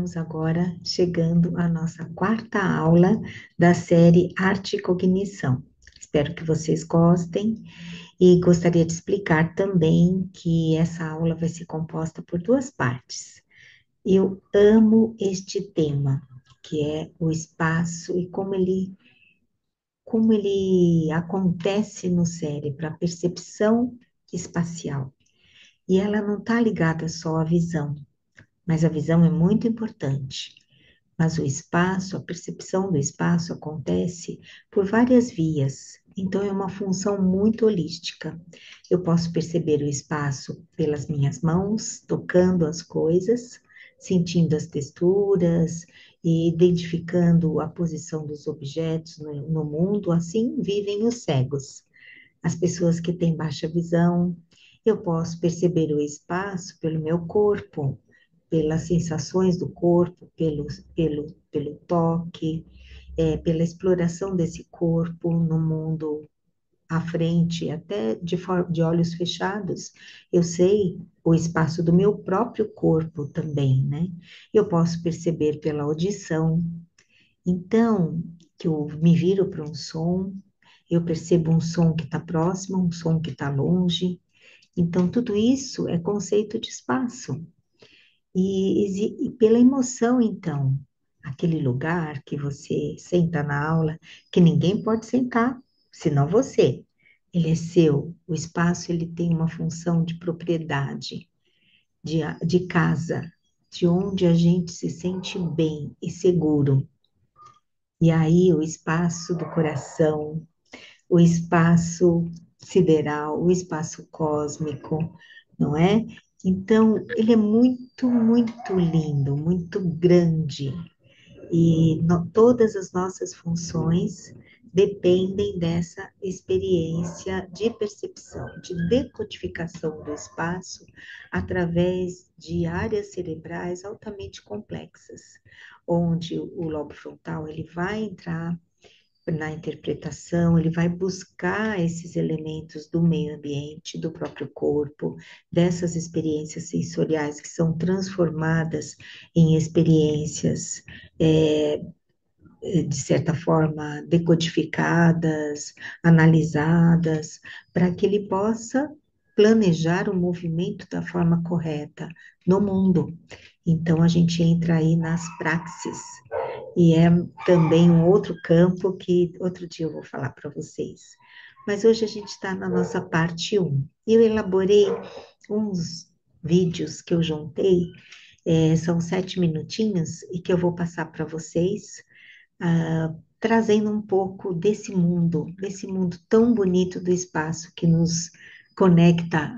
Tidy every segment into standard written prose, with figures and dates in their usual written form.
estamos agora chegando à nossa quarta aula da série Arte e Cognição. Espero que vocês gostem e gostaria de explicar também que essa aula vai ser composta por duas partes. Eu amo este tema, que é o espaço e como ele acontece no cérebro, a percepção espacial. E ela não está ligada só à visão, mas a visão é muito importante. Mas o espaço, a percepção do espaço acontece por várias vias, então é uma função muito holística. Eu posso perceber o espaço pelas minhas mãos, tocando as coisas, sentindo as texturas e identificando a posição dos objetos no mundo, assim vivem os cegos. As pessoas que têm baixa visão, eu posso perceber o espaço pelo meu corpo, pelas sensações do corpo, pelo toque, pela exploração desse corpo no mundo à frente, até de olhos fechados, eu sei o espaço do meu próprio corpo também, né? Eu posso perceber pela audição. Então, que eu me viro para um som, eu percebo um som que está próximo, um som que está longe. Então, tudo isso é conceito de espaço. E pela emoção, então, aquele lugar que você senta na aula, que ninguém pode sentar, senão você. Ele é seu. O espaço ele tem uma função de propriedade, de casa, de onde a gente se sente bem e seguro. E aí o espaço do coração, o espaço sideral, o espaço cósmico, não é? Então, ele é muito, muito lindo, muito grande, e todas as nossas funções dependem dessa experiência de percepção, de decodificação do espaço através de áreas cerebrais altamente complexas, onde o lobo frontal ele vai entrar na interpretação, ele vai buscar esses elementos do meio ambiente, do próprio corpo, dessas experiências sensoriais que são transformadas em experiências, é, de certa forma, decodificadas, analisadas, para que ele possa planejar o movimento da forma correta no mundo. Então, a gente entra aí nas praxis, e é também um outro campo que outro dia eu vou falar para vocês. Mas hoje a gente está na nossa parte um. Eu elaborei uns vídeos que eu juntei, são 7 minutinhos, e que eu vou passar para vocês, trazendo um pouco desse mundo tão bonito do espaço que nos conecta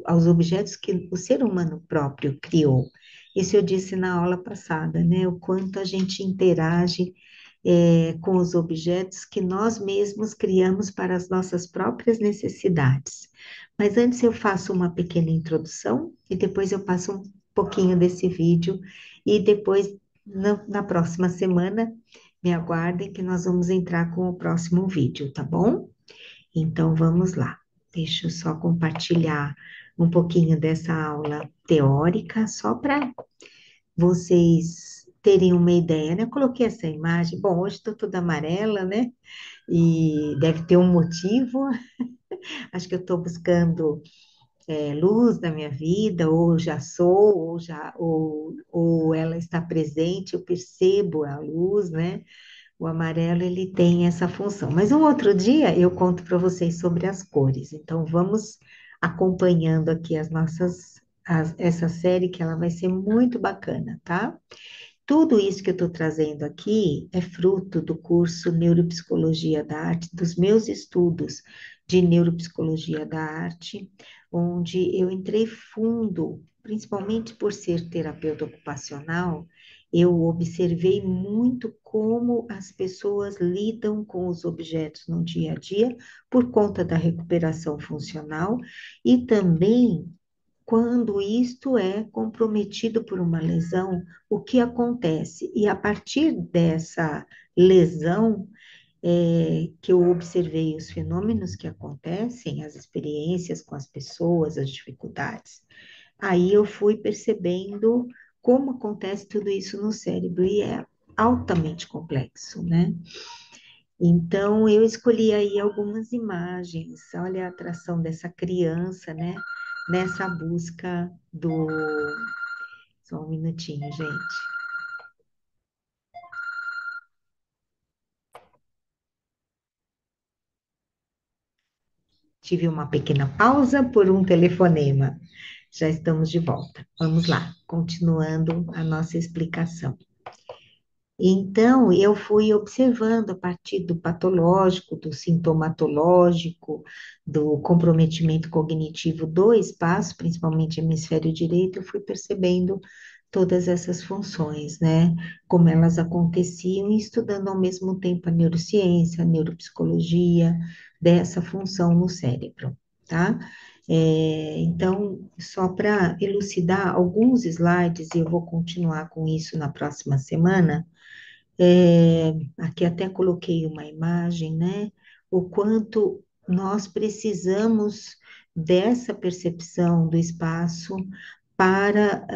aos objetos que o ser humano próprio criou. Isso eu disse na aula passada, né? O quanto a gente interage com os objetos que nós mesmos criamos para as nossas próprias necessidades. Mas antes eu faço uma pequena introdução e depois eu passo um pouquinho desse vídeo e depois na próxima semana me aguardem que nós vamos entrar com o próximo vídeo, tá bom? Então vamos lá. Deixa eu só compartilhar um pouquinho dessa aula teórica, só para vocês terem uma ideia, né? Eu coloquei essa imagem. Bom, hoje estou toda amarela, né? E deve ter um motivo. Acho que eu estou buscando luz na minha vida, ou já sou, ou ela está presente, eu percebo a luz, né? O amarelo ele tem essa função. Mas um outro dia eu conto para vocês sobre as cores. Então vamos acompanhando aqui essa série que ela vai ser muito bacana, tá? Tudo isso que eu estou trazendo aqui é fruto do curso Neuropsicologia da Arte, dos meus estudos de Neuropsicologia da Arte, onde eu entrei fundo, principalmente por ser terapeuta ocupacional, eu observei muito como as pessoas lidam com os objetos no dia a dia, por conta da recuperação funcional e também quando isto é comprometido por uma lesão, o que acontece? E a partir dessa lesão, que eu observei os fenômenos que acontecem, as experiências com as pessoas, as dificuldades. Aí eu fui percebendo como acontece tudo isso no cérebro, e é altamente complexo, né? Então, eu escolhi aí algumas imagens, olha a atração dessa criança, né? Nessa busca do. Só um minutinho, gente. Tive uma pequena pausa por um telefonema. Já estamos de volta. Vamos lá, continuando a nossa explicação. Então, eu fui observando a partir do patológico, do sintomatológico, do comprometimento cognitivo do espaço, principalmente hemisfério direito, eu fui percebendo todas essas funções, né? Como elas aconteciam, e estudando ao mesmo tempo a neurociência, a neuropsicologia dessa função no cérebro, tá? Então, só para elucidar alguns slides, e eu vou continuar com isso na próxima semana. Aqui até coloquei uma imagem, né? O quanto nós precisamos dessa percepção do espaço para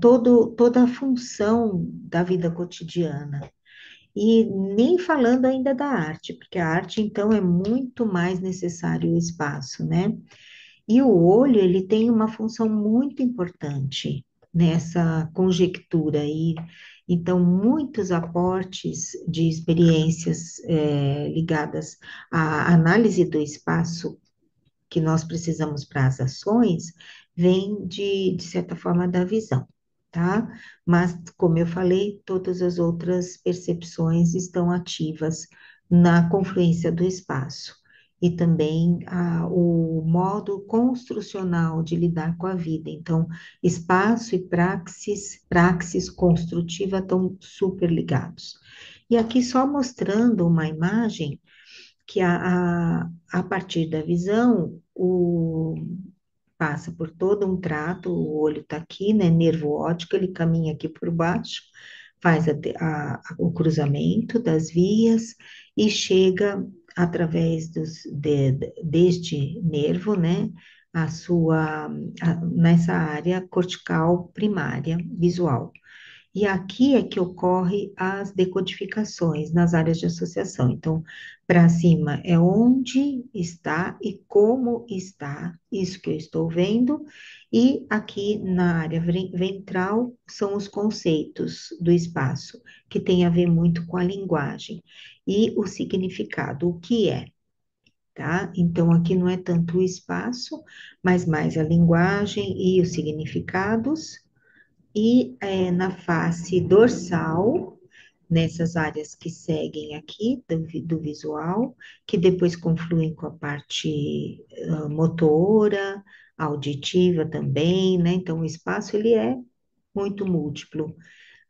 toda a função da vida cotidiana. E nem falando ainda da arte, porque a arte, então, é muito mais necessário o espaço, né? E o olho, ele tem uma função muito importante nessa conjectura aí. Então, muitos aportes de experiências ligadas à análise do espaço que nós precisamos para as ações vem de certa forma, da visão, tá? Mas, como eu falei, todas as outras percepções estão ativas na confluência do espaço. E também o modo construcional de lidar com a vida. Então, espaço e praxis construtiva estão super ligados. E aqui só mostrando uma imagem que a partir da visão, passa por todo um trato, o olho está aqui, né, nervo óptico, ele caminha aqui por baixo, faz o cruzamento das vias e chega através deste nervo, né, nessa área cortical primária visual. E aqui é que ocorre as decodificações nas áreas de associação. Então, para cima é onde está e como está isso que eu estou vendo, e aqui na área ventral são os conceitos do espaço, que tem a ver muito com a linguagem e o significado, o que é. Tá? Então, aqui não é tanto o espaço, mas mais a linguagem e os significados, e na face dorsal, nessas áreas que seguem aqui do visual, que depois confluem com a parte motora, auditiva também, né? Então, o espaço, ele é muito múltiplo.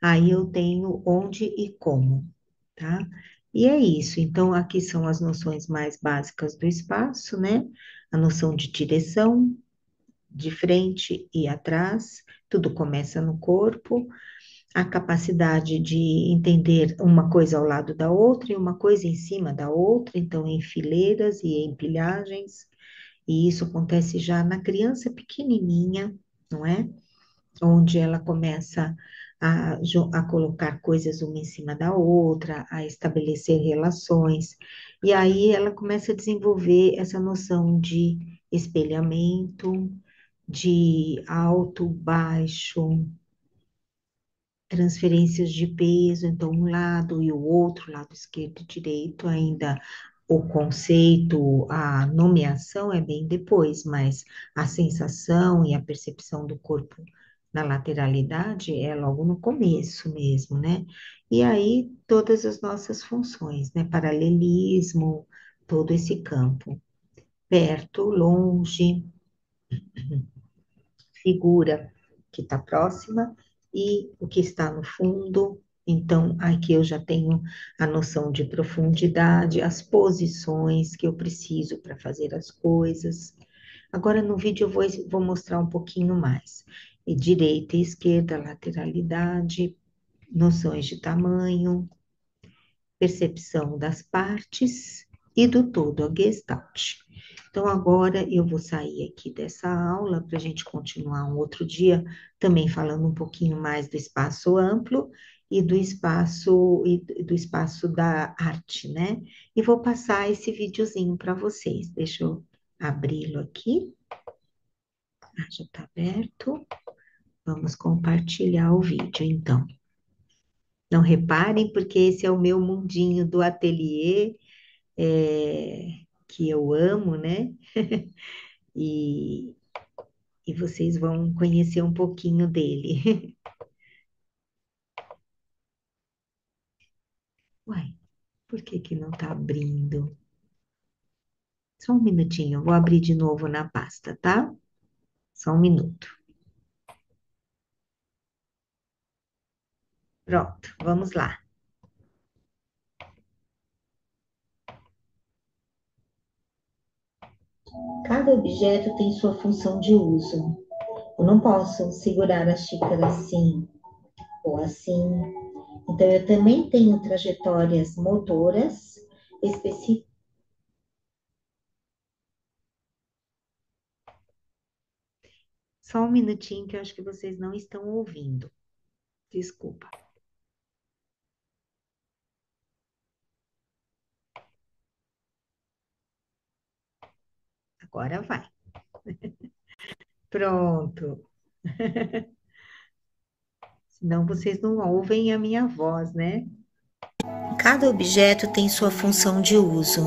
Aí eu tenho onde e como, tá? E é isso. Então, aqui são as noções mais básicas do espaço, né? A noção de direção, de frente e atrás, tudo começa no corpo, a capacidade de entender uma coisa ao lado da outra e uma coisa em cima da outra, então em fileiras e em pilhagens, e isso acontece já na criança pequenininha, não é? Onde ela começa a colocar coisas uma em cima da outra, a estabelecer relações, e aí ela começa a desenvolver essa noção de espelhamento, de alto, baixo, transferências de peso, então um lado e o outro, lado esquerdo e direito, ainda o conceito, a nomeação é bem depois, mas a sensação e a percepção do corpo na lateralidade é logo no começo mesmo, né? E aí todas as nossas funções, né? Paralelismo, todo esse campo, perto, longe, figura que está próxima e o que está no fundo. Então, aqui eu já tenho a noção de profundidade, as posições que eu preciso para fazer as coisas. Agora, no vídeo, eu vou mostrar um pouquinho mais. E direita e esquerda, lateralidade, noções de tamanho, percepção das partes e do todo, a Gestalt. Então, agora eu vou sair aqui dessa aula para a gente continuar um outro dia, também falando um pouquinho mais do espaço amplo e do espaço da arte, né? E vou passar esse videozinho para vocês. Deixa eu abri-lo aqui. Ah, já está aberto. Vamos compartilhar o vídeo, então. Não reparem, porque esse é o meu mundinho do ateliê, que eu amo, né? E, e vocês vão conhecer um pouquinho dele. Uai, por que que não tá abrindo? Só um minutinho, eu vou abrir de novo na pasta, tá? Só um minuto. Pronto, vamos lá. Cada objeto tem sua função de uso. Eu não posso segurar a xícara assim ou assim. Então, eu também tenho trajetórias motoras específicas. Só um minutinho que eu acho que vocês não estão ouvindo. Desculpa. Agora vai. Pronto. Senão vocês não ouvem a minha voz, né? Cada objeto tem sua função de uso.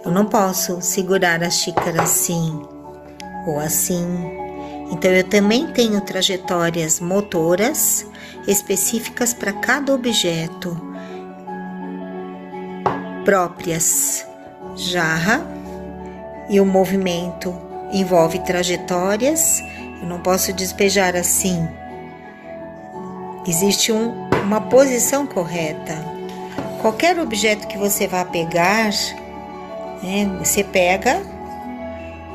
Eu não posso segurar a xícara assim ou assim. Então, eu também tenho trajetórias motoras específicas para cada objeto, próprias. Jarra, e o movimento envolve trajetórias. Eu não posso despejar assim. Existe uma posição correta. Qualquer objeto que você vá pegar, né, você pega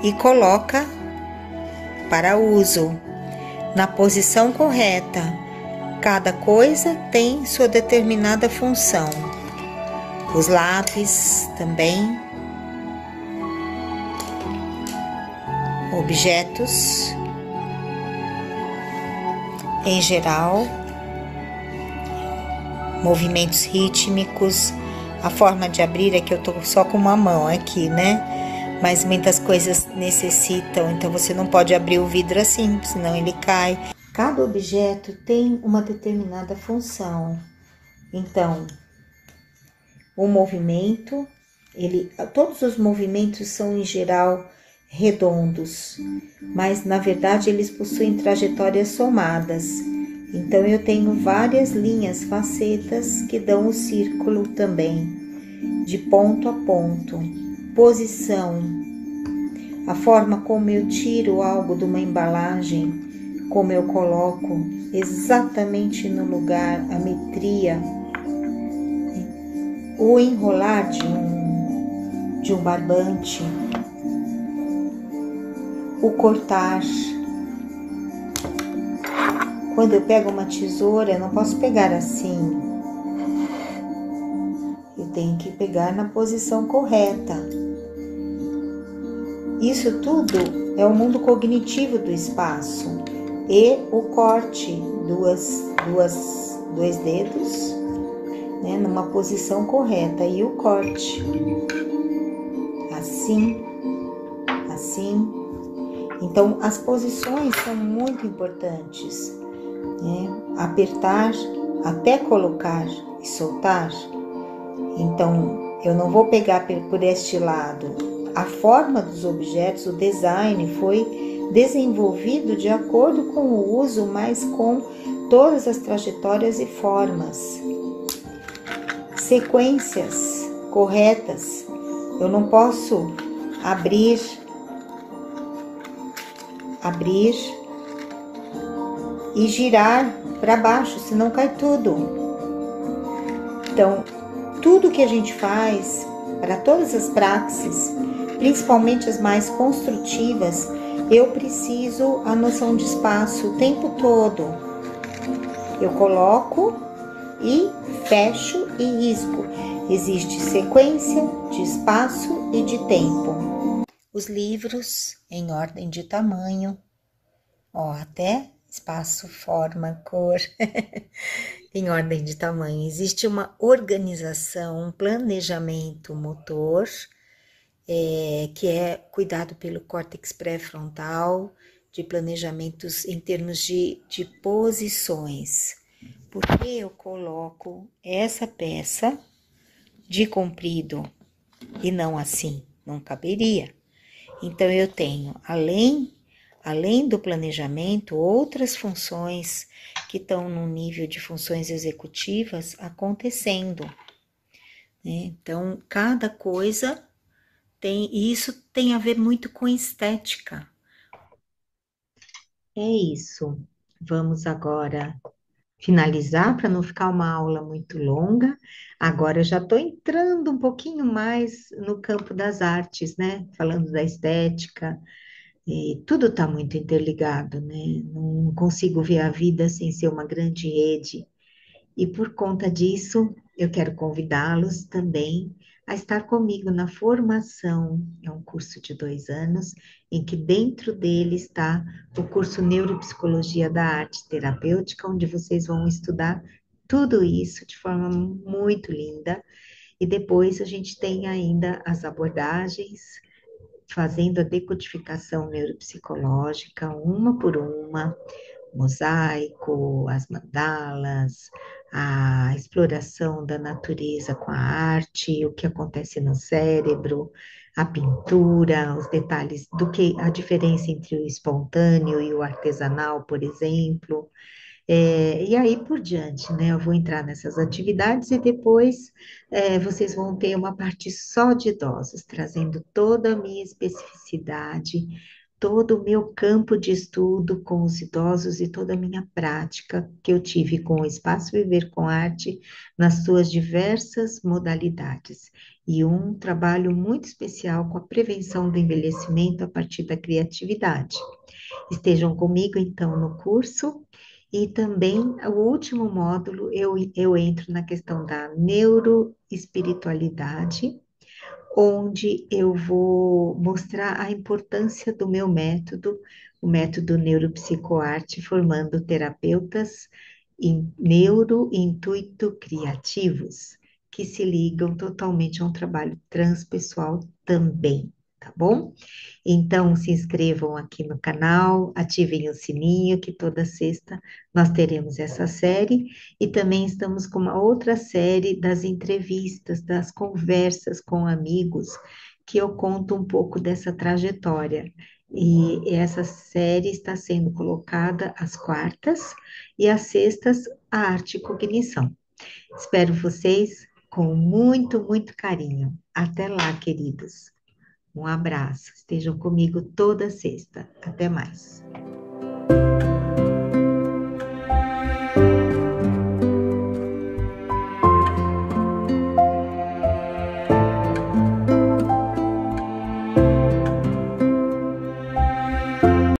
e coloca para uso na posição correta. Cada coisa tem sua determinada função. Os lápis também. Objetos em geral. Movimentos rítmicos. A forma de abrir é que eu tô só com uma mão aqui, né? Mas muitas coisas necessitam, então você não pode abrir o vidro assim, senão ele cai. Cada objeto tem uma determinada função. Então, o movimento, todos os movimentos são em geral redondos, mas na verdade eles possuem trajetórias somadas. Então eu tenho várias linhas, facetas que dão o círculo também, de ponto a ponto. Posição, a forma como eu tiro algo de uma embalagem, como eu coloco exatamente no lugar, a metria, o enrolar de um barbante, o cortar. Quando eu pego uma tesoura, eu não posso pegar assim. Eu tenho que pegar na posição correta. Isso tudo é o mundo cognitivo do espaço. E o corte, dois dedos, né, numa posição correta. E o corte. Assim, assim. Então, as posições são muito importantes, né? Apertar até colocar e soltar. Então, eu não vou pegar por este lado. A forma dos objetos, o design foi desenvolvido de acordo com o uso, mas com todas as trajetórias e formas. Sequências corretas. Eu não posso abrir e girar para baixo, senão cai tudo. Então, tudo que a gente faz, para todas as praxis, principalmente as mais construtivas, eu preciso a noção de espaço o tempo todo. Eu coloco e fecho e risco. Existe sequência de espaço e de tempo. os livros em ordem de tamanho, ó, até espaço, forma, cor, em ordem de tamanho. Existe uma organização, um planejamento motor, que é cuidado pelo córtex pré-frontal, de planejamentos em termos de posições. Porque eu coloco essa peça de comprido e não assim? Não caberia. Então, eu tenho, além do planejamento, outras funções que estão no nível de funções executivas acontecendo, né? Então, cada coisa tem, e isso tem a ver muito com estética. É isso. Vamos agora finalizar para não ficar uma aula muito longa. Agora eu já estou entrando um pouquinho mais no campo das artes, né? Falando da estética, e tudo está muito interligado, né? Não consigo ver a vida sem ser uma grande rede. E por conta disso, eu quero convidá-los também a estar comigo na formação. É um curso de 2 anos, em que dentro dele está o curso Neuropsicologia da Arte Terapêutica, onde vocês vão estudar tudo isso de forma muito linda. E depois a gente tem ainda as abordagens, fazendo a decodificação neuropsicológica, uma por uma, mosaico, as mandalas, a exploração da natureza com a arte, o que acontece no cérebro, a pintura, os detalhes do que a diferença entre o espontâneo e o artesanal, por exemplo. E aí por diante, né? Eu vou entrar nessas atividades e depois vocês vão ter uma parte só de idosos, trazendo toda a minha especificidade, todo o meu campo de estudo com os idosos e toda a minha prática que eu tive com o Espaço Viver com Arte nas suas diversas modalidades. E um trabalho muito especial com a prevenção do envelhecimento a partir da criatividade. Estejam comigo, então, no curso. E também, o último módulo, eu entro na questão da neuroespiritualidade, onde eu vou mostrar a importância do meu método, o método neuropsicoarte, formando terapeutas em neurointuito criativos, que se ligam totalmente a um trabalho transpessoal também, tá bom? Então, se inscrevam aqui no canal, ativem o sininho, que toda sexta nós teremos essa série. E também estamos com uma outra série das entrevistas, das conversas com amigos, que eu conto um pouco dessa trajetória. E essa série está sendo colocada às quartas e às sextas, a arte e cognição. Espero vocês com muito, muito carinho. Até lá, queridos. Um abraço. Estejam comigo toda sexta. Até mais.